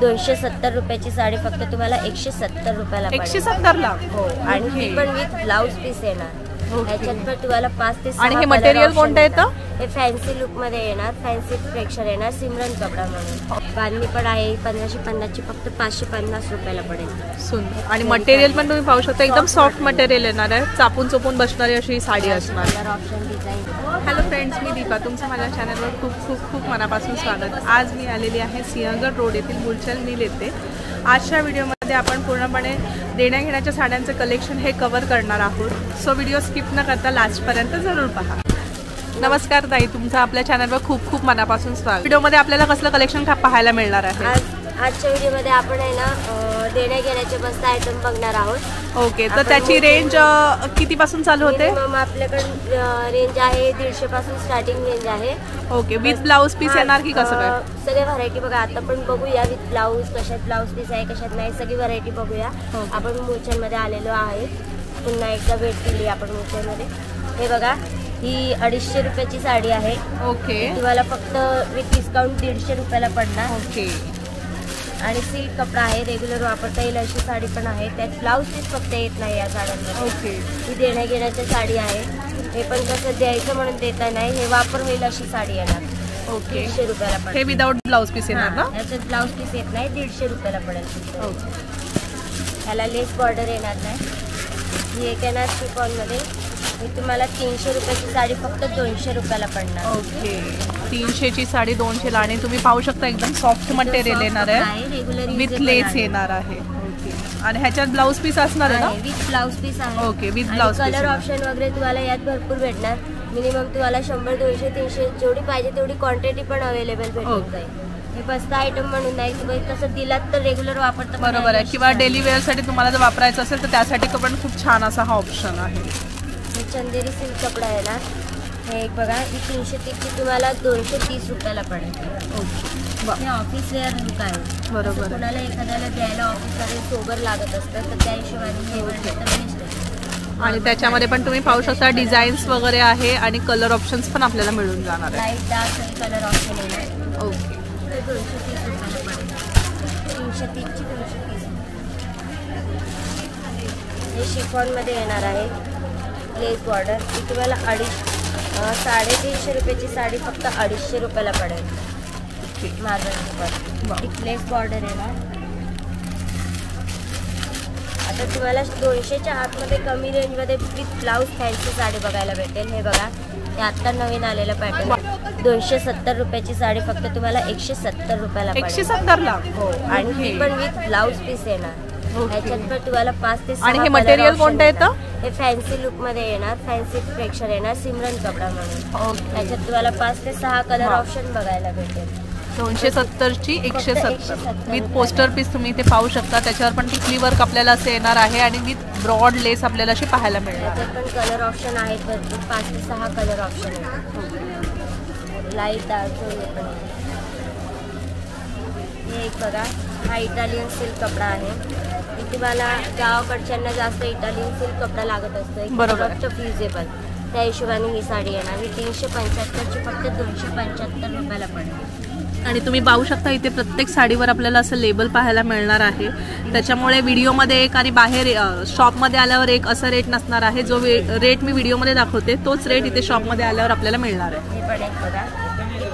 270 रुपयाची साडी फक्त तुम्हाला 170 रुपयाला पडेल. 170 ला. हो. आणि ही पण विथ ब्लाउज पीस येणार. ह्याच्यात पण तुम्हाला 5 ते 6. आणि हे मटेरियल कोणतं येतं? हे फॅन्सी लुक मध्ये येणार, फॅन्सी फ्लेक्चर येणार, सिमरन कपडा म्हणून. बांधणी पण आहे 1550 ची, फक्त 550 रुपयाला पडेल. सुंदर. आणि मटेरियल पण तुम्ही पाहू शकता, एकदम सॉफ्ट मटेरियल येणार आहे, चापून चोपून बसणारी अशी साडी असणार. Colour option, design. Hello friends, मी दीपा, तुमचं माझ्या चॅनलवर खूप खूप खूप मनापासून स्वागत. आज मी आलेली आहे सिंहगड रोड येथील मुलचंद मिल येथे. आजच्या व्हिडिओमध्ये आपण पूर्णपणे देण्याघेण्याच्या साड्यांचं कलेक्शन हे कव्हर करणार आहोत. सो व्हिडिओ स्किप न करता लास्टपर्यंत जरूर पहा. नमस्कार ताई, तुमचं आपल्या चॅनलवर खूप खूप मनापासून स्वागत. व्हिडिओमध्ये आपल्याला कसलं कलेक्शन पाहायला मिळणार आहे? आजच्या व्हिडिओमध्ये आपण आहे ना देण्याघेण्याचे मस्त आयटम बघणार आहोत. ओके, तर त्याची रेंज कितीपासून चालू होते? आपल्याकडे रेंज आहे 150 पासून स्टार्टिंग रेंज आहे. ओके, विथ ब्लाऊज पीस येणार की कसं काय? सगळे व्हरायटी बघा, आता पण बघूया विथ ब्लाऊज, कशात ब्लाऊज पीस आहे कशात नाही, सगळी व्हरायटी बघूया. आपण मुलचंद मध्ये आलेलो आहे, पुन्हा एकदा भेट दिली आपण मुलचंद मध्ये. हे बघा, ही 250 रुपयाची साडी आहे. ओके, तुम्हाला फक्त विथ डिस्काउंट 150 रुपयाला पडणार. ओके. आणि सिल्क कपडा आहे, रेग्युलर वापरता येईल अशी साडी पण आहे. त्यात ब्लाऊज पीस फक्त येत नाही या साड्यांमध्ये. ओके, ही देण्याघेण्याची साडी आहे. हे पण कसं द्यायचं म्हणून देता नाही, हे वापर होईल अशी साडी येणार. ओके, 150 रुपयाला पडेल. हे विदाउट ब्लाऊज पीस येणार ना? याच्यात ब्लाऊज पीस येत नाही, 150 रुपयाला पडेल. ओके. ह्याला लेस बॉर्डर येणार नाही. ही एक येणार शिफॉनमध्ये, ही तुम्हाला 300 रुपयाची साडी फक्त 200 रुपयाला पडणार. ओके, 300 ची साडी 200 ला. आणि तुम्ही पाहू शकता एकदम सॉफ्ट मटेरियल येणार आहे, विथ लेस येणार आहे. ओके, आणि ह्याच्यात ब्लाऊज पीस असणार आहे ना? विथ ब्लाऊज पीस आहे. Okay, with blouse piece. Colour option वगैरे तुम्हाला यात भरपूर भेटणार. मिनिमम तुम्हाला 100, 200, 300 जेवढी पाहिजे तेवढी क्वांटिटी पण अवेलेबल भेटून जाईल. हे बस्त आयटम म्हणून नाही, तुम्ही तसं दिलात तर रेग्युलर वापरता. बरोबर आहे, किंवा डेली वेअर साठी तुम्हाला जर वापरायचं असेल तर त्यासाठी पण खूप छान असा हा ऑप्शन आहे. हे चंदेरी सिल्क कपडा आहे ना, हे एक बघा, ही 330 ची तुम्हाला 230 रुपयाला पडेल. ओके, हे ऑफिस वेअर लुक आहे. बरोबर, कोणाला एखाद्याला द्यायला ऑफिसमध्ये सोबर लागत असतं तर त्या हिशोबाने हे वाटतं तर बेस्ट आहे. आणि त्याच्यामध्ये पण तुम्ही पाहू शकता डिझाईन्स वगैरे आहे आणि कलर ऑप्शन्स पण आपल्याला मिळून जाणार आहे. लाईट डार्क आणि कलर ऑप्शन येणार. ओके, 230 रुपयाला पडेल. 330 ची 230. हे शिफॉनमध्ये येणार आहे, लेस बॉर्डर. ही तुम्हाला 350 रुपयाची साडी फक्त 250 रुपयाला पडेल. माझं लेस बॉर्डर येणार. आता तुम्हाला 200च्या आतमध्ये कमी रेंजमध्ये विथ ब्लाऊज फॅन्सी साडी बघायला भेटेल. हे बघा, हे आत्ता नवीन आलेलं पॅटर्न. 270 रुपयाची साडी फक्त तुम्हाला 170 रुपयाला पडेल. 170 ला. हो, आणि ही पण विथ ब्लाऊज पीस येणार. ह्याच्यात पण तुम्हाला 5 ते 6. आणि हे मटेरियल कोणतं येतं? हे फॅन्सी लुक मध्ये येणार, फॅन्सी फ्लेक्चर येणार, सिमरन कपडा म्हणून. ह्याच्यात तुम्हाला 5 ते 6 कलर ऑप्शन बघायला भेटेल. 270 ची 170 विथ पोस्टर पीस तुम्ही इथे पाहू शकता. त्याच्यावर पण टिकली वर्क आपल्याला असे येणार आहे आणि विथ ब्रॉड लेस आपल्याला अशी पाहायला मिळणार. त्याच्यात पण कलर ऑप्शन आहेत भरपूर, 5 ते 6 कलर ऑप्शन आहेत. लाईट डार्क पण. हे एक बघा, हा इटालियन सिल्क कपडा आहे. तुम्हाला गावाकडच्यांना जास्त इटालियन सिल्क कपडा लागत असतो, बरोबर, फ्युजेबल. त्या हिशोबाने ही साडी येणार. ही 375 ची फक्त 275 रुपयाला पडेल. आणि तुम्ही पाहू शकता इथे प्रत्येक साडीवर आपल्याला असं लेबल पाहायला मिळणार आहे. त्याच्यामुळे व्हिडिओमध्ये एक आणि बाहेर शॉपमध्ये आल्यावर एक असा रेट नसणार आहे. जो रेट मी व्हिडिओमध्ये दाखवते तोच रेट इथे शॉपमध्ये आल्यावर आपल्याला मिळणार आहे. हे पडेल बघा,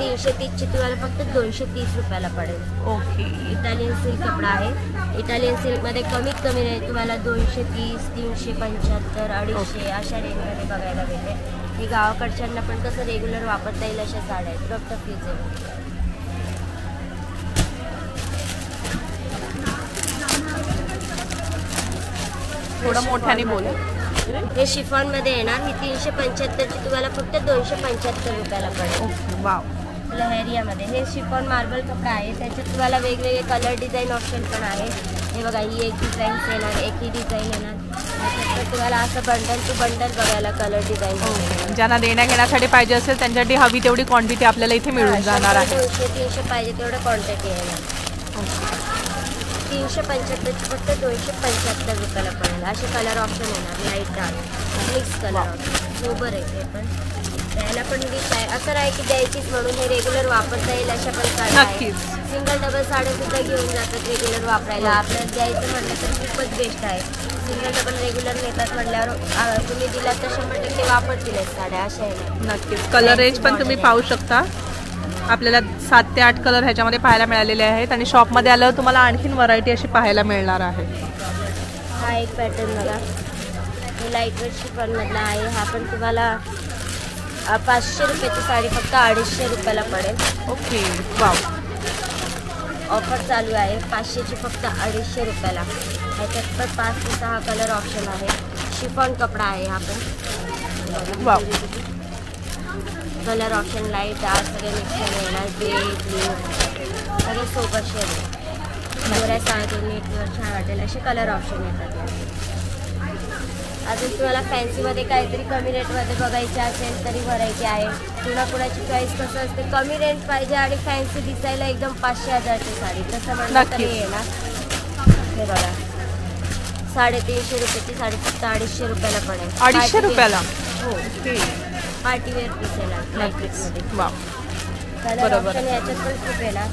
330 ची तुम्हाला फक्त 230 रुपयाला पडेल. ओके, इटालियन सिल्क कपडा आहे. इटालियन सिल्कमध्ये कमीत कमी रेंज तुम्हाला 230, 375, 250 अशा रेंजमध्ये बघायला भेटेल. ही गावाकडच्यांना पण कसं रेग्युलर वापरता येईल अशा साड्या आहेत, फक्त फ्युजेबल. थोडं मोठ्याने बोला. हे शिफॉन मध्ये येणार. ही 375 ची तुम्हाला फक्त 275 रुपयाला पडेल. Okay, wow. लहेरियामध्ये हे शिफॉन मार्बल कपडा आहे. त्याच्यात तुम्हाला वेगवेगळे कलर डिझाईन ऑप्शन पण आहे. हे बघा, ही एक डिझाईन येणार, एक ही डिझाईन येणार. त्याच्यात तुम्हाला असं बंडल टू बंडल बघायला कलर डिझाईन. ज्यांना देण्याघेण्यासाठी पाहिजे असेल त्यांच्यासाठी हवी तेवढी क्वांटिटी आपल्याला इथे मिळून जाणार आहे. 200-300 पाहिजे तेवढं क्वांटिटी येणार. 375ची फक्त 275 रुपयाला पडेल. असे कलर ऑप्शन येणार, light dark mix colour sober आहे ते पण. त्याला पण वीस आहे, असं नाही की द्यायचीच म्हणून, हे रेग्युलर वापरता येईल अशा पण साड्या आहेत. सिंगल डबल साड्या सुद्धा घेऊन जातात रेग्युलर वापरायला. आपल्याला द्यायचं म्हटलं तर खूपच बेस्ट आहे. सिंगल डबल रेग्युलर नेतात म्हटल्यावर तुम्ही दिला तर 100% वापरतीलच साड्या अशा आहे. नक्कीच. कलर रेंज पण तुम्ही पाहू शकता. आपल्याला 7 ते 8 कलर ह्याच्यामध्ये पाहायला मिळालेले आहेत आणि शॉपमध्ये आल्यावर तुम्हाला आणखीन व्हरायटी अशी पाहायला मिळणार आहे. हा एक पॅटर्न बघा, हे लाईटवेट शिफॉनमधला आहे. हा पण तुम्हाला 500 रुपयाची साडी फक्त 250 रुपयाला पडेल. ओके. वाव. ऑफर चालू आहे 500ची फक्त 250 रुपयाला. ह्याच्यात पण 5 ते 6 कलर ऑप्शन आहे. शिफॉन कपडा आहे हा पण. Wow. Colour option light dark सगळे मिक्स येणार, ग्रे ब्ल्यू सगळे सोबत शेड. गोऱ्या साड्या नेटवर छान वाटेल असे कलर ऑप्शन येतात. अजून तुम्हाला फॅन्सीमध्ये काहीतरी कमी रेटमध्ये बघायचे असेल तरी व्हरायटी आहे. कुणाकुणाची चॉईस कसं असते, कमी रेंज पाहिजे आणि फॅन्सी दिसायला एकदम 500-1000ची साडी तसं म्हणलं तरी येणार. हे बघा 350 रुपयाची साडी फक्त 250 रुपयाला पडेल. 250 रुपयाला? हो. पार्टीवेअर पीस येणार लाईटवेटमध्ये. कलर ऑप्शन याच्यात पण खूप येणार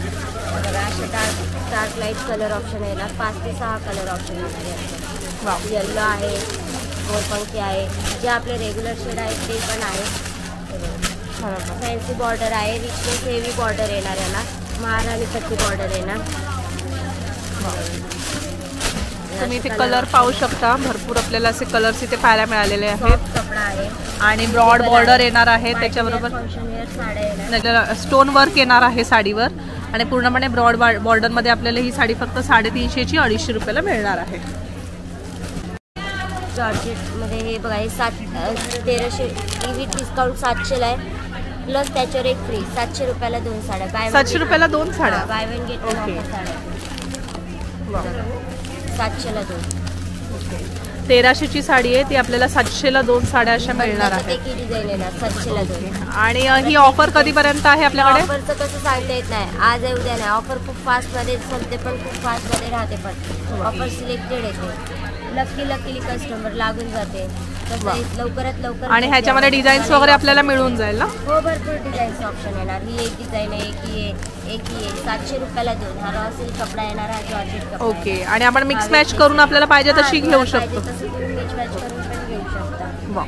बघा. असे डार्क लाईट कलर ऑप्शन येणार. 5 ते 6 कलर ऑप्शन येणार. येल्लो आहे, मोरपंखी आहे, जे आपले रेग्युलर शेड आहेत ते पण आहे. फॅन्सी बॉर्डर आहे, रिचनेस हेवी बॉर्डर येणार याला. महाराणी पट्टी बॉर्डर येणार. तुम्ही इथे कलर पाहू शकता. भरपूर आपल्याला असे कलर्स इथे पाहायला मिळालेले आहेत. कपडा आहे आणि ब्रॉड बॉर्डर येणार आहे. त्याच्याबरोबर स्टोन वर्क येणार आहे साडीवर आणि पूर्णपणे ब्रॉड बॉर्डरमध्ये आपल्याला ही साडी फक्त 350ची 250 रुपयाला मिळणार आहे. जॉर्जेटमध्ये हे बघा, हे 1300 विथ डिस्काउंट 700ला आहे. प्लस त्याच्यावर एक फ्री 700 रुपयाला 2 साड्या. 700 रुपयाला 2 साड्या. By one get one offer साड्या 700ला 2. 1300ची साडी आहे ती आपल्याला 700ला 2 साड्या अशा मिळणार आहेत. एक डिझाईन येणार 700ला 2. आणि ही ऑफर कधीपर्यंत आहे आपल्याकडे? ऑफरचं कसं सांगता येत नाही, आज आहे उद्या नाही. ऑफर खूप फास्टमध्ये संपते पण खूप फास्टमध्ये राहते पण. ऑफर सिलेक्टेड येते. लकीली कस्टमर लागून जाते लवकरात लवकर. आणि ह्याच्यामध्ये डिझाईन्स वगैरे आपल्याला मिळून जाईल ना? हो, भरपूर डिझाईन्स ऑप्शन येणार. ही एक डिझाईन आहे, एक ही आहे. 700 रुपयाला 2. हा रॉ सिल्क कपडा येणार, हा जॉर्जेट कपडा. ओके. आणि आपण मिक्स मॅच करून आपल्याला पाहिजे तशी घेऊ शकतो. तसं तुम्ही मिक्स मॅच करून पण घेऊ शकता.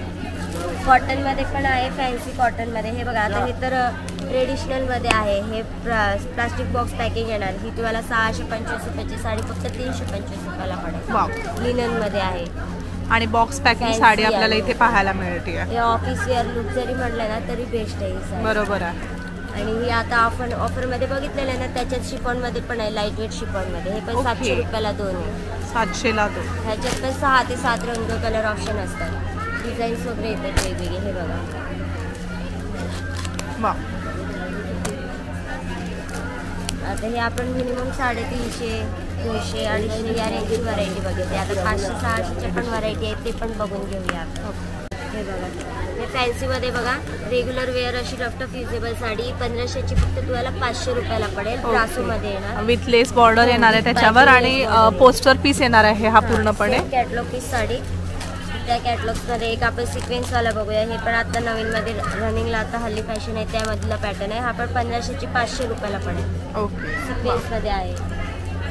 कॉटनमध्ये पण आहे, फॅन्सी कॉटनमध्ये. हे बघा आता हे तर ट्रेडिशनलमध्ये आहे. हे प्लास्टिक बॉक्स पॅकिंग येणार. ही तुम्हाला 625 रुपयाची साडी फक्त 325 रुपयाला पडेल. लिननमध्ये आहे आणि बॉक्स पॅकिंग साडी आपल्याला इथे पाहायला मिळते. हे ऑफिस वेअर लुक जरी म्हटलं ना तरी बेस्ट आहे ही साडी. बरोबर आहे. आणि ही आता आपण ऑफरमध्ये बघितलेलं आहे ना, त्याच्यात शिफॉनमध्ये पण आहे, लाईट वेट शिफॉनमध्ये. हे पण 700 रुपयाला 2 आहे. 700ला 2. ह्याच्यात पण 6 ते 7 रंग कलर ऑप्शन असतात. डिझाईन्स वगैरे येतात वेगवेगळे. हे बघा आता हे आपण मिनिमम 350, 200, 250 या रेंजची व्हरायटी बघितली. आता 500-600च्या पण व्हरायटी आहेत, ते पण बघून घेऊया. हे बघा हे फॅन्सीमध्ये बघा, रेग्युलर वेअर अशी रफ्टफ युजेबल साडी 1500ची फक्त तुम्हाला 500 रुपयाला पडेल. ब्रासोमध्ये येणार, विथ लेस बॉर्डर येणार आहे त्याच्यावर आणि पोस्टर पीस येणार आहे हा पूर्णपणे. Catalogue piece sari. त्या कॅटलॉग्समध्ये एक आपण सिक्वेन्सवाला बघूया. हे पण आता नवीनमध्ये रनिंगला आता हल्ली फॅशन आहे त्यामधला पॅटर्न आहे. हा पण 1500ची 500 रुपयाला पडेल. ओके. सिक्वेन्समध्ये आहे.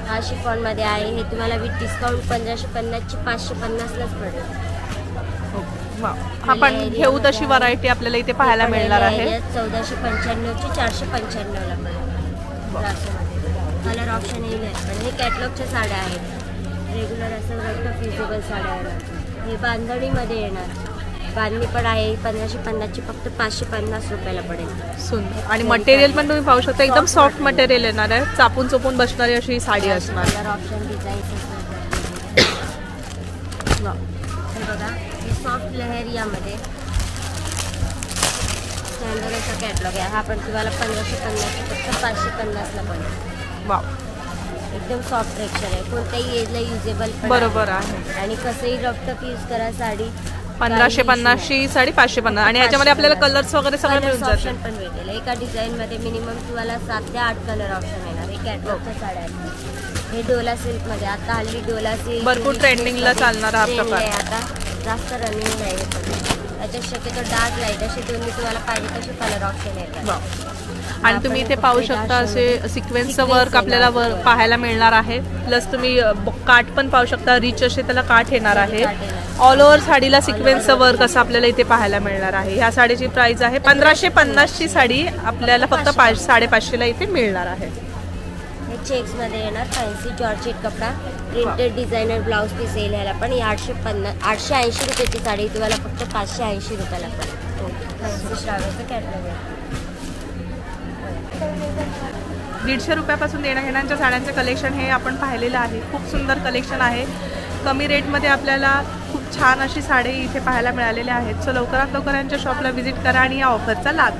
हा शिफॉनमध्ये आहे. हे तुम्हाला विथ डिस्काउंट 1550ची 550लाच पडेल. हा पण घेऊ तशी व्हरायटी आपल्याला इथे पाहायला मिळणार आहे. 1495ची 495ला पडेल. कलर ऑप्शन येईल. पण हे कॅटलॉगच्या साड्या आहेत. रेग्युलर असं रफ्टफ युजेबल साड्या येणार. हे बांधणीमध्ये येणार. बांधणी पण आहे. 1550ची फक्त 550 रुपयाला पडेल. सुंदर. आणि मटेरियल पण तुम्ही पाहू शकता, एकदम सॉफ्ट मटेरियल येणार आहे. चापून चोपून बसणारी अशी ही साडी असणार. कलर ऑप्शन डिझाईन्स असणार. हे बघा हे सॉफ्ट लहरियामध्ये स्टँडर्ड असा कॅटलॉग आहे. हा पण तुम्हाला 1550 फक्त 550ला पडेल. वाव. एकदम सॉफ्ट टेक्स्चर आहे. कोणत्याही एजला युजेबल पण बरोबर आहे. आणि कसंही रफ्टफ यूज करा साडी. 1550ची साडी 550 आणि ह्याच्यामध्ये आपल्याला कलर्स वगैरे सगळं मिळून ऑप्शन पण भेटेल. एका डिझाईनमध्ये मिनिमम तुम्हाला 7 ते 8 कलर ऑप्शन येणार. कॅटलॉगच्या साड्या आहेत. हे डोला सिल्क मध्ये आता हल्ली डोला सिल्क भरपूर ट्रेंडिंगला चालणारा हा प्रकार. आता जास्त रनिंग नाही त्याच्यात शक्यतो डार्क लाईट असे दोन्ही तुम्हाला पाहिजे तसे कलर ऑप्शन येतात. आणि तुम्ही इथे पाहू शकता असे सिक्वेन्सचं वर्क आपल्याला पाहायला मिळणार आहे. प्लस तुम्ही काठ पण पाहू शकता, रिच असे त्याला काठ येणार आहे. ऑल ओव्हर साडीला सिक्वेन्सचं वर्क असं आपल्याला इथे पाहायला मिळणार आहे. ह्या साडीची प्राइस आहे 1550ची साडी आपल्याला फक्त 550ला इथे मिळणार आहे. हे चेक्स मध्ये येणार फॅन्सी जॉर्जेट कपडा, प्रिंटेड डिझायनर ब्लाउज पीस येईल. ह्याला पण 880 रुपयाची साडी तुम्हाला फक्त 580 रुपयाला पण. फॅन्सी श्राव्याचं कॅटलॉग आहे. 150 रुपयापासून देण्याघेण्यांच्या साड्यांचे कलेक्शन हे आपण पाहिलेलं आहे. खूप सुंदर कलेक्शन आहे. कमी रेटमध्ये आपल्याला खूप छान अशी साडी इथे पाहायला मिळालेल्या आहेत. सो लवकरात लवकर यांच्या शॉपला व्हिजिट करा आणि या ऑफरचा लाभ